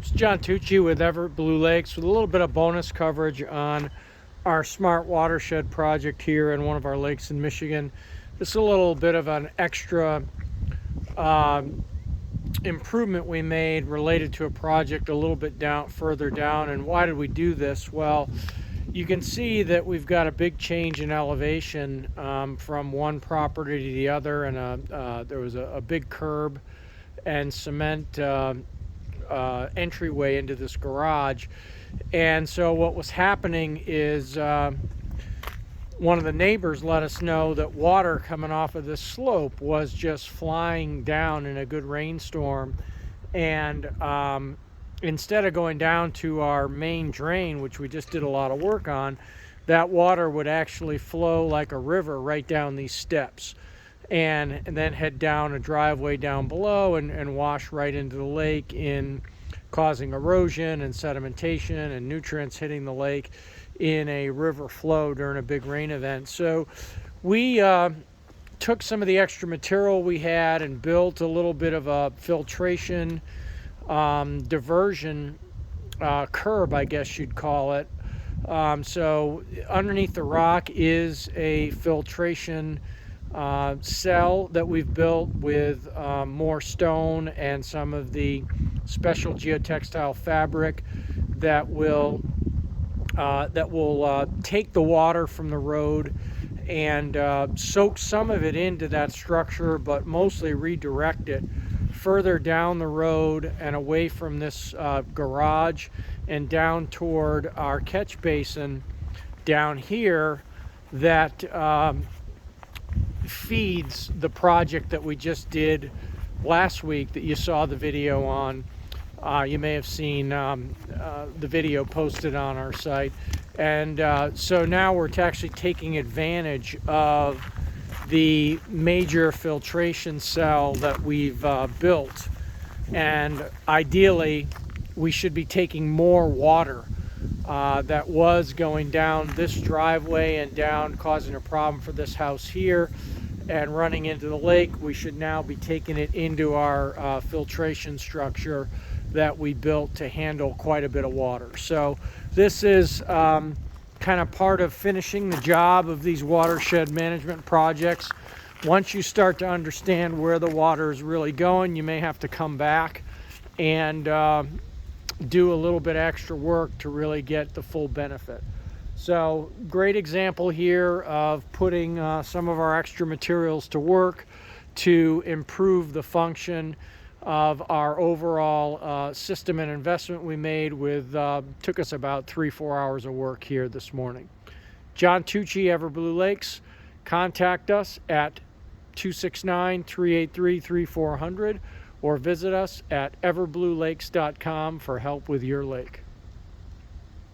It's John Tucci with Blue Lakes with a little bit of bonus coverage on our smart watershed project here in one of our lakes in Michigan. This is a little bit of an extra improvement we made related to a project a little bit further down. And why did we do this? Well, you can see that we've got a big change in elevation from one property to the other, and there was a big curb and cement entryway into this garage. And so what was happening is one of the neighbors let us know that water coming off of this slope was just flying down in a good rainstorm, and instead of going down to our main drain, which we just did a lot of work on, that water would actually flow like a river right down these steps and then head down a driveway down below and wash right into the lake, causing erosion and sedimentation and nutrients hitting the lake in a river flow during a big rain event. So we took some of the extra material we had and built a little bit of a filtration diversion curb, I guess you'd call it. So underneath the rock is a filtration cell that we've built with more stone and some of the special geotextile fabric that will take the water from the road and soak some of it into that structure, but mostly redirect it further down the road and away from this garage and down toward our catch basin down here that feeds the project that we just did last week that you saw the video on. You may have seen the video posted on our site. And so now we're actually taking advantage of the major filtration cell that we've built. And ideally, we should be taking more water that was going down this driveway and down, causing a problem for this house here and running into the lake. We should now be taking it into our filtration structure that we built to handle quite a bit of water. So this is kind of part of finishing the job of these watershed management projects. Once you start to understand where the water is really going, you may have to come back and do a little bit extra work to really get the full benefit. So great example here of putting some of our extra materials to work to improve the function of our overall system and investment we made with, took us about 3-4 hours of work here this morning. John Tucci, Blue Lakes. Contact us at 269-383-3400 or visit us at everbluelakes.com for help with your lake.